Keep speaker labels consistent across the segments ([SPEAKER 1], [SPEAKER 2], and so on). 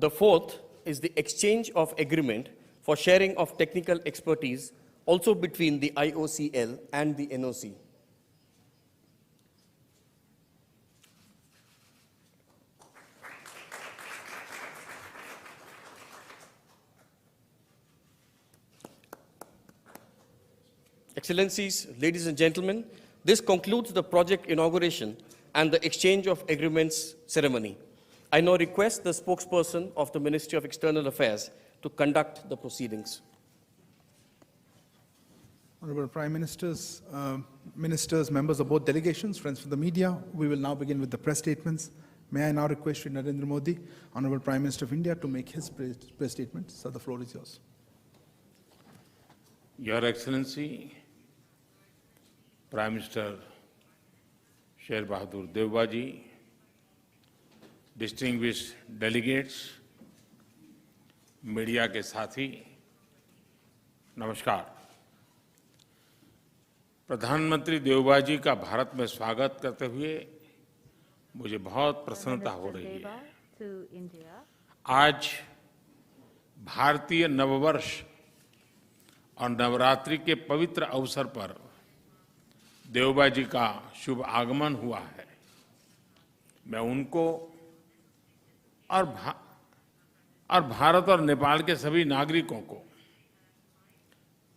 [SPEAKER 1] The fourth is the exchange of agreement for sharing of technical expertise also between the IOCL and the NOC. Excellencies, ladies and gentlemen, this concludes the project inauguration and the exchange of agreements ceremony. I now request the spokesperson of the Ministry of External Affairs to conduct the proceedings.
[SPEAKER 2] Honorable Prime Ministers, Ministers, members of both delegations, friends from the media, we will now begin with the press statements. May I now request Shri Narendra Modi, Honorable Prime Minister of India, to make his press statement. Sir, the floor is yours.
[SPEAKER 3] Your Excellency, Prime Minister Sher Bahadur Deuba ji, distinguished delegates, media के साथी, नमस्कार। प्रधानमंत्री देउबा जी का भारत में स्वागत करते हुए मुझे बहुत प्रसन्नता हो रही है। आज भारतीय नववर्ष और नवरात्रि के पवित्र अवसर पर देउबा जी का शुभ आगमन हुआ है। मैं उनको और भारत और नेपाल के सभी नागरिकों को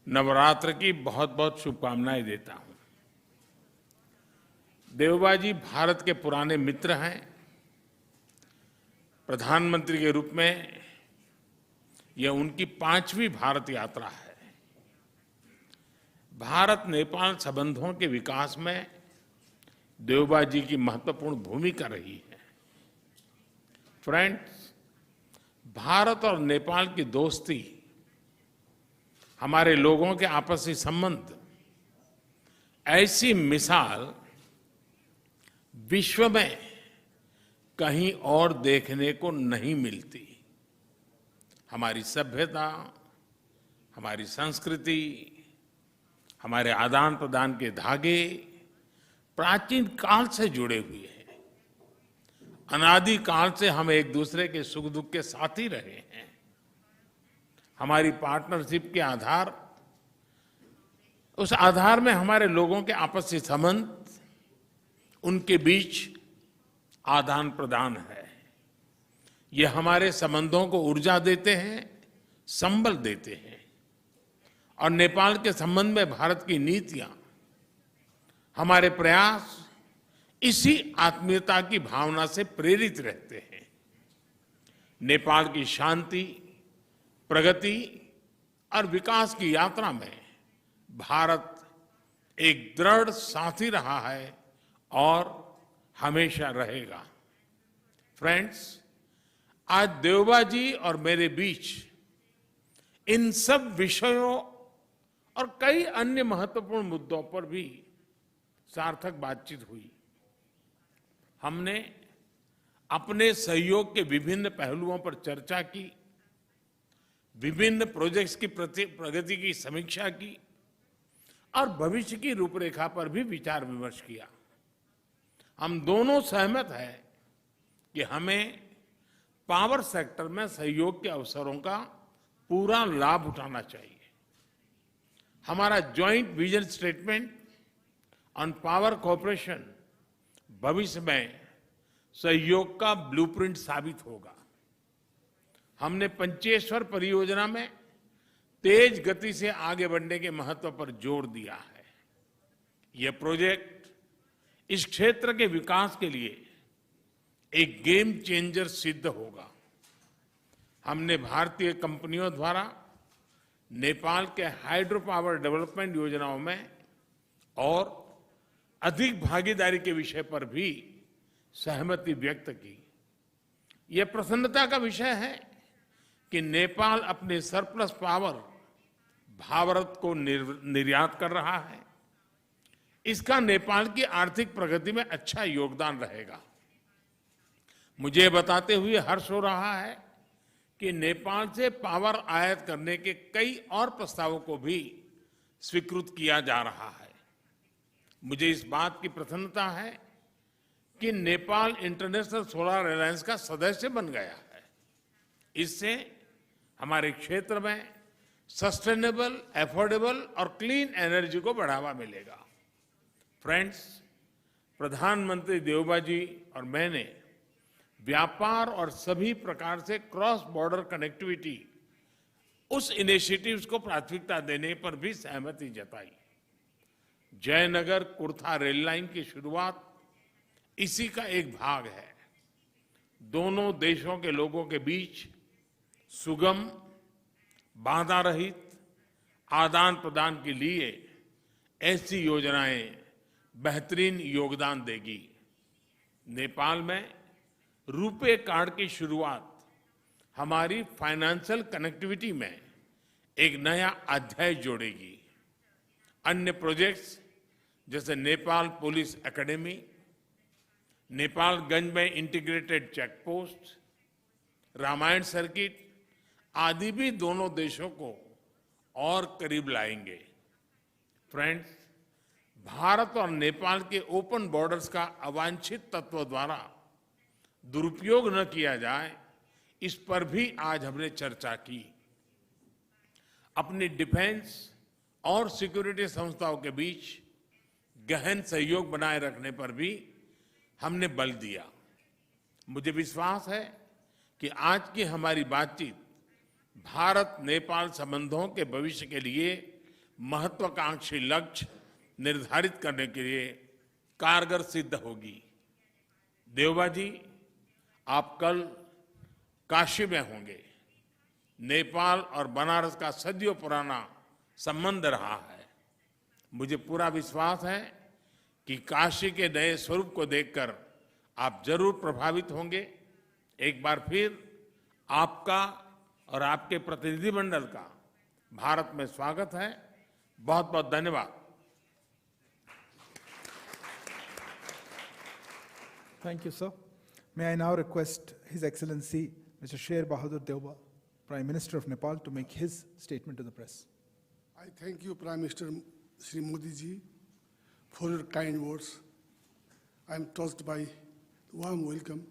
[SPEAKER 3] नवरात्र की बहुत बहुत शुभकामनाएं देता हूं। देउबा जी भारत के पुराने मित्र हैं। प्रधानमंत्री के रूप में यह उनकी 5वीं भारत यात्रा है। भारत नेपाल संबंधों के विकास में देउबा जी की महत्वपूर्ण भूमिका रही है। फ्रेंड्स, भारत और नेपाल की दोस्ती, हमारे लोगों के आपसी संबंध, ऐसी मिसाल विश्व में कहीं और देखने को नहीं मिलती। हमारी सभ्यता, हमारी संस्कृति, हमारे आदान प्रदान के धागे प्राचीन काल से जुड़े हुए हैं। अनादि काल से हम एक दूसरे के सुख दुख के साथी रहे हैं। हमारी पार्टनरशिप के आधार, उस आधार में हमारे लोगों के आपसी संबंध, उनके बीच आदान प्रदान है। ये हमारे संबंधों को ऊर्जा देते हैं, संबल देते हैं। और नेपाल के संबंध में भारत की नीतियां, हमारे प्रयास इसी आत्मीयता की भावना से प्रेरित रहते हैं। नेपाल की शांति, प्रगति और विकास की यात्रा में भारत एक दृढ़ साथी रहा है और हमेशा रहेगा। फ्रेंड्स, आज देउबा जी और मेरे बीच इन सब विषयों और कई अन्य महत्वपूर्ण मुद्दों पर भी सार्थक बातचीत हुई। हमने अपने सहयोग के विभिन्न पहलुओं पर चर्चा की, विभिन्न प्रोजेक्ट्स की प्रगति की समीक्षा की और भविष्य की रूपरेखा पर भी विचार विमर्श किया। हम दोनों सहमत हैं कि हमें पावर सेक्टर में सहयोग के अवसरों का पूरा लाभ उठाना चाहिए। हमारा joint vision statement on power cooperation भविष्य में सहयोग का ब्लूप्रिंट साबित होगा। हमने पंचेश्वर परियोजना में तेज गति से आगे बढ़ने के महत्व पर जोर दिया है। यह प्रोजेक्ट इस क्षेत्र के विकास के लिए एक गेम चेंजर सिद्ध होगा। हमने भारतीय कंपनियों द्वारा नेपाल के हाइड्रो पावर डेवलपमेंट योजनाओं में और अधिक भागीदारी के विषय पर भी सहमति व्यक्त की। यह प्रसन्नता का विषय है कि नेपाल अपने सरप्लस पावर भारत को निर्यात कर रहा है। इसका नेपाल की आर्थिक प्रगति में अच्छा योगदान रहेगा। मुझे बताते हुए हर्ष हो रहा है कि नेपाल से पावर आयात करने के कई और प्रस्तावों को भी स्वीकृत किया जा रहा है। मुझे इस बात की प्रसन्नता है कि नेपाल इंटरनेशनल सोलर अलायंस का सदस्य बन गया है। इससे हमारे क्षेत्र में सस्टेनेबल, अफोर्डेबल और क्लीन एनर्जी को बढ़ावा मिलेगा। फ्रेंड्स, प्रधानमंत्री देवबा जी और मैंने व्यापार और सभी प्रकार से क्रॉस बॉर्डर कनेक्टिविटी उस इनिशिएटिव्स को प्राथमिकता देने पर भी सहमति जताई। जयनगर कुर्था रेल लाइन की शुरुआत इसी का एक भाग है। दोनों देशों के लोगों के बीच सुगम, बाधा रहित आदान प्रदान के लिए ऐसी योजनाएं बेहतरीन योगदान देगी। नेपाल में रुपे कार्ड की शुरुआत हमारी फाइनेंशियल कनेक्टिविटी में एक नया अध्याय जोड़ेगी। अन्य प्रोजेक्ट्स जैसे नेपाल पुलिस एकेडमी, नेपालगंज में integrated check post, Ramayana circuit आदि भी दोनों देशों को और करीब लाएंगे। फ्रेंड्स, भारत और नेपाल के ओपन बॉर्डर्स का अवांछित तत्व द्वारा दुरुपयोग न किया जाए, इस पर भी आज हमने चर्चा की। अपनी डिफेंस और सिक्योरिटी संस्थाओं के बीच गहन सहयोग बनाए रखने पर भी हमने बल दिया। मुझे विश्वास है कि आज की हमारी बातचीत भारत नेपाल संबंधों के भविष्य के लिए महत्वाकांक्षी लक्ष्य निर्धारित करने के लिए कारगर सिद्ध होगी। देवबा जी, आप कल काशी में होंगे। नेपाल और बनारस का सदियों पुराना संबंध रहा है। मुझे पूरा विश्वास है कि काशी के नए स्वरूप को देखकर आप जरूर प्रभावित होंगे। एक बार फिर आपका और आपके प्रतिनिधिमंडल का भारत में स्वागत है। बहुत बहुत धन्यवाद।
[SPEAKER 2] Thank you, sir. May I now request His Excellency Mr. Sher Bahadur Deuba, Prime Minister of Nepal, to make his statement to the press.
[SPEAKER 4] I thank you, Prime Minister Shri Modi ji, for your kind words. I am touched by the warm welcome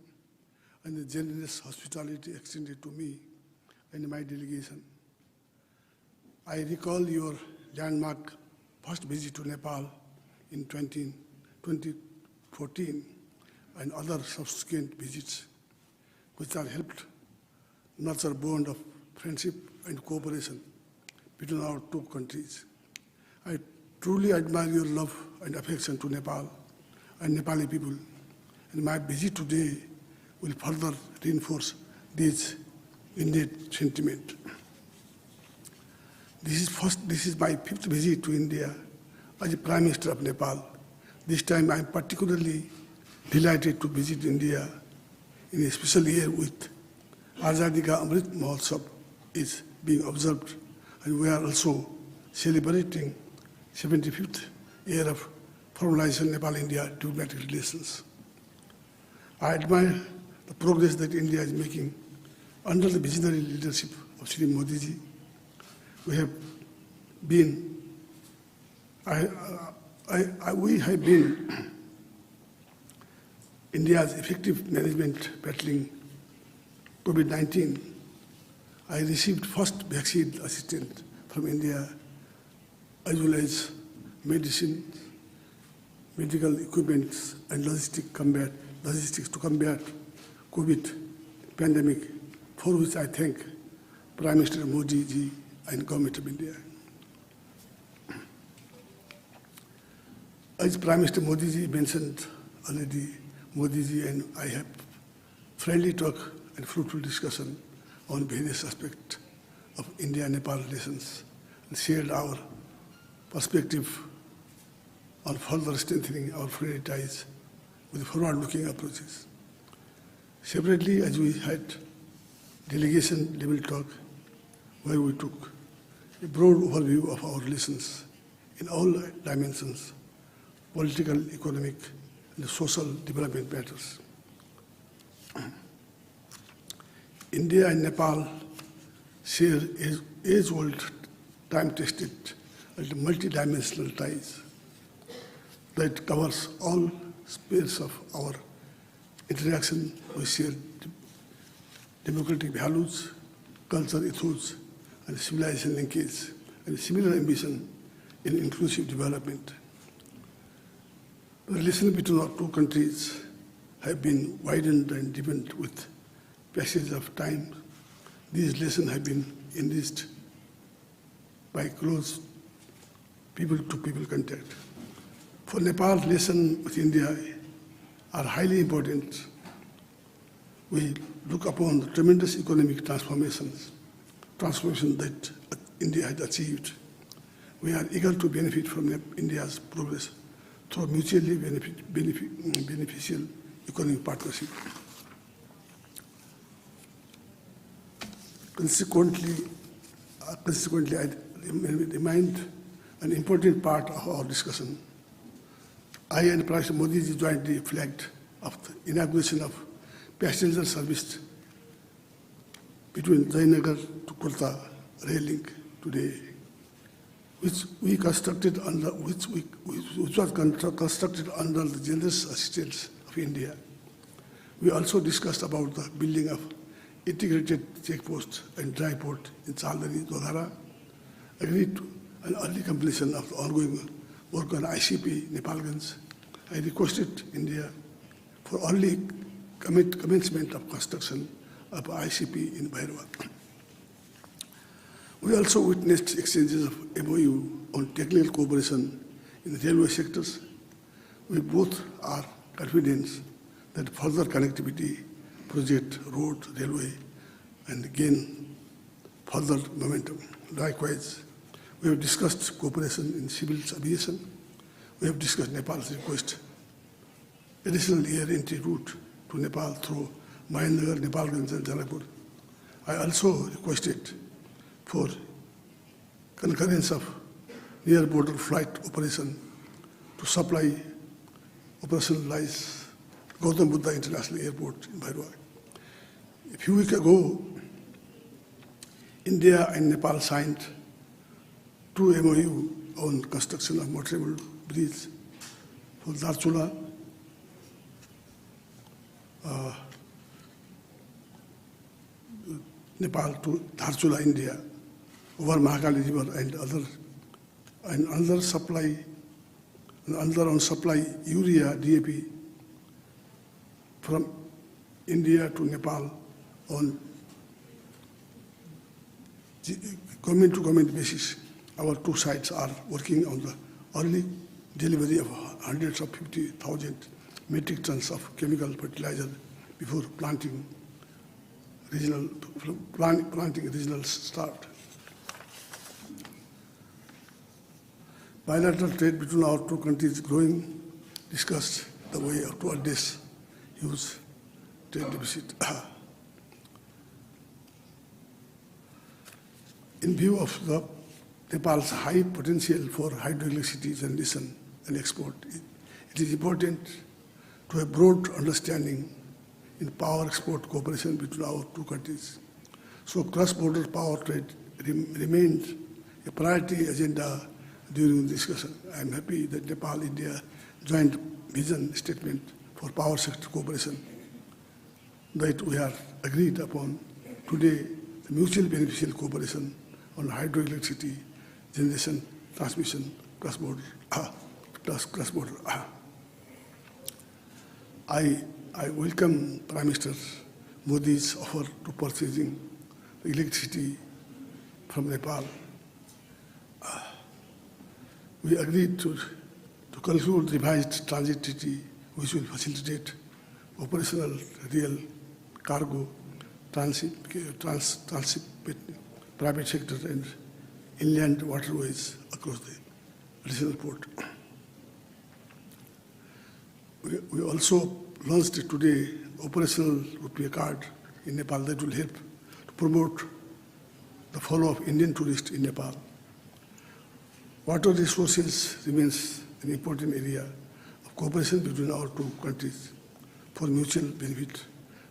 [SPEAKER 4] and the generous hospitality extended to me and my delegation. I recall your landmark first visit to Nepal in 2014 and other subsequent visits, which have helped nurture bond of friendship and cooperation between our two countries. I truly admire your love and affection to Nepal and Nepali people, and my visit today will further reinforce this innate sentiment. This is my fifth visit to India as a Prime Minister of Nepal. This time I am particularly delighted to visit India in a special year with Azadi Ka Amrit Mahotsav is being observed, and we are also celebrating 75th year of formalization Nepal-India diplomatic relations. I admire the progress that India is making under the visionary leadership of Shri Modi ji. We have been India's effective management battling COVID-19. I received first vaccine assistance from India, as well as medicine, medical equipment, and logistics to combat COVID pandemic, for which I thank Prime Minister Modi ji and Government of India. As Prime Minister Modi ji mentioned already, Modi ji and I have friendly talk and fruitful discussion on various aspects of India-Nepal relations and shared our perspective on further strengthening our friendly ties with forward-looking approaches. Separately, as we had delegation-level talk, where we took a broad overview of our relations in all dimensions: political, economic, and social development matters. India and Nepal share age-old, time-tested, and multidimensional ties that covers all spheres of our interaction. We share democratic values, culture ethos, and civilization linkage, and similar ambition in inclusive development. The relations between our two countries have been widened and deepened with passage of time. These relations have been enriched by close people-to-people contact. For Nepal, relations with India are highly important. We look upon the tremendous economic transformation that India has achieved. We are eager to benefit from India's progress through mutually beneficial economic partnership. Consequently, I remind an important part of our discussion. I and Prime Minister Modi ji jointly flagged of the inauguration of passenger service between Jayanagar to Kurta rail link today, which was constructed under the generous assistance of India. We also discussed about the building of integrated checkpost and dry port in Chandani, Dodhara, agreed to an early completion of the ongoing work on ICP Nepalganj. I requested India for early commencement of construction of ICP in Bhairava. We also witnessed exchanges of MOU on technical cooperation in the railway sectors. We both are confident that further connectivity project, road, railway, and gain further momentum. Likewise, we have discussed cooperation in civil aviation. We have discussed Nepal's request additional air entry route to Nepal through Mahendragarh, Nepalganj, and Janakpur. I also requested for concurrence of near border flight operation to supply operationalize Gautam Buddha International Airport in Bhairava. A few weeks ago, India and Nepal signed 2 MOU on construction of motorable bridge for Dharchula, Nepal to Dharchula, India, over Mahakali River and another on supply urea DAP from India to Nepal on government-to-government basis. Our two sides are working on the early delivery of hundreds of 50,000 metric tons of chemical fertilizer before planting regional start. Bilateral trade between our two countries is growing. Discussed the way to address huge trade deficit. In view of Nepal's high potential for hydroelectricity generation and export, it is important to have broad understanding in power export cooperation between our two countries. So cross-border power trade remains a priority agenda during the discussion. I am happy that Nepal-India joint vision statement for power sector cooperation that we have agreed upon today, the mutually beneficial cooperation on hydroelectricity generation, transmission, cross-border. I welcome Prime Minister Modi's offer to purchasing electricity from Nepal. We agreed to conclude revised transit treaty which will facilitate operational rail, cargo, transit, private sector and inland waterways across the regional port. We also launched today operational Rupee card in Nepal that will help to promote the flow of Indian tourists in Nepal. Water resources remains an important area of cooperation between our two countries for mutual benefit.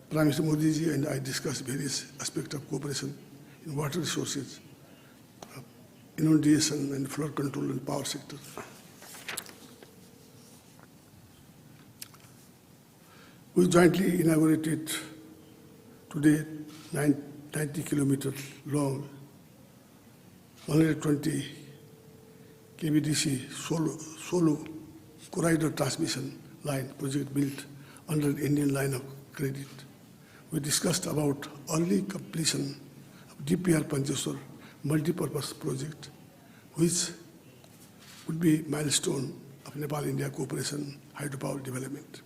[SPEAKER 4] Prime Minister Modi ji and I discussed various aspects of cooperation in water resources, inundation and flood control and power sector. We jointly inaugurated today 90 kilometers long, 120 kVDC solo corridor transmission line project built under the Indian line of credit. We discussed about early completion of DPR Pancheswar multi-purpose project, which would be milestone of Nepal-India cooperation hydropower development.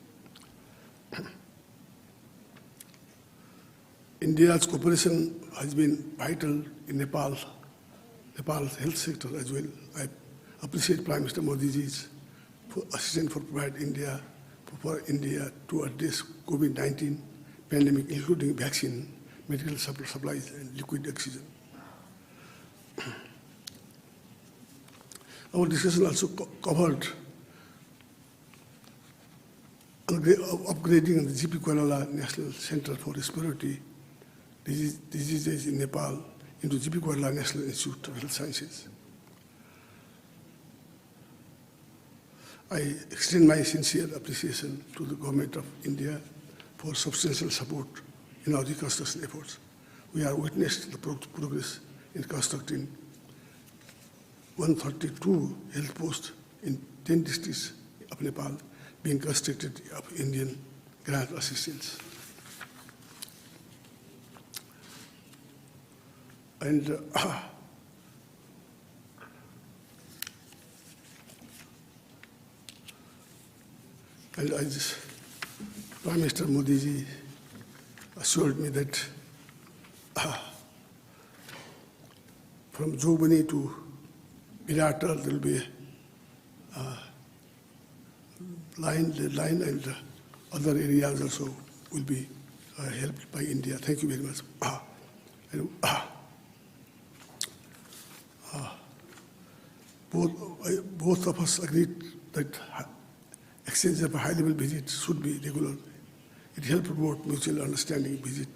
[SPEAKER 4] India's cooperation has been vital in Nepal's health sector as well. I appreciate Prime Minister Modi's assistance for India to address COVID-19 pandemic, including vaccine, medical supplies, and liquid oxygen. Our discussion also covered upgrading the GP Kuala National Center for Respiratory Diseases in Nepal into GP Kuala National Institute of Health Sciences. I extend my sincere appreciation to the Government of India for substantial support in our reconstruction efforts. We are witnessed the progress in constructing 132 health posts in 10 districts of Nepal being constructed of Indian grant assistance. And and as Prime Minister Modi assured me that from Jogbani to Viratar there will be a line and other areas also will be helped by India. Thank you very much. Both of us agreed that exchange of a high-level visit should be regular. It helps promote mutual understanding, visit,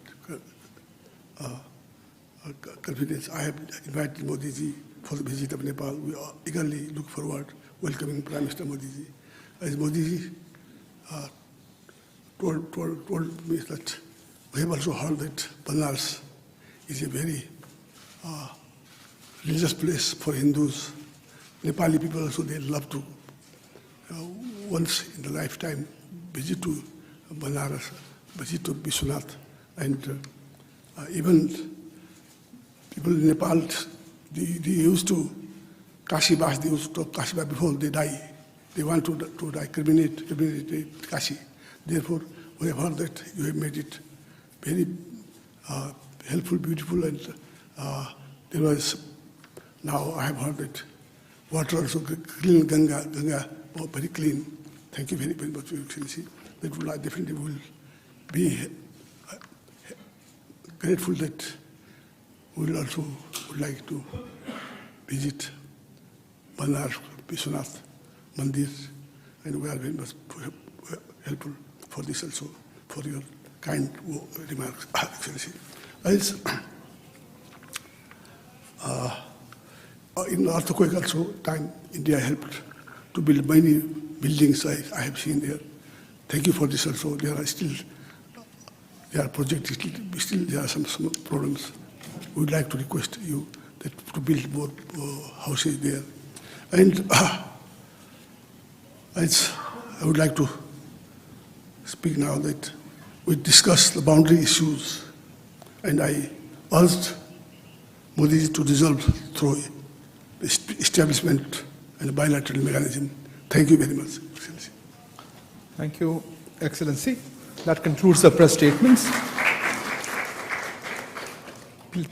[SPEAKER 4] confidence. I have invited Modi ji for the visit of Nepal. We eagerly look forward welcoming Prime Minister Modi ji. As Modi ji told me that we have also heard that Banaras is a very religious place for Hindus. Nepali people also, they love to once in a lifetime visit to Banaras, visit to Vishwanath, and even people in Nepal, they used to Kashi-Bas, they used to talk Kashi-Bas before they die. They want to die, cremate Kashi. Therefore, we have heard that you have made it very helpful, beautiful, and there was, now I have heard that water also clean, Ganga, very clean. Thank you very, very much, Your Excellency. That will definitely will be grateful that we will also would like to visit Banar Vishwanath Mandir, and we are very much helpful for this also, for your kind remarks, Excellency. As in earthquake also, time India helped to build many buildings I have seen there. Thank you for this also. There are projects, still there are some problems. We would like to request you that to build more houses there. And as I would like to speak now that we discussed the boundary issues, and I urged Modi to resolve through the establishment and a bilateral mechanism. Thank you very much, Excellency.
[SPEAKER 2] Thank you, Excellency. That concludes the press statements.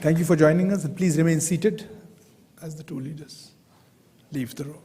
[SPEAKER 2] Thank you for joining us, and please remain seated as the two leaders leave the room.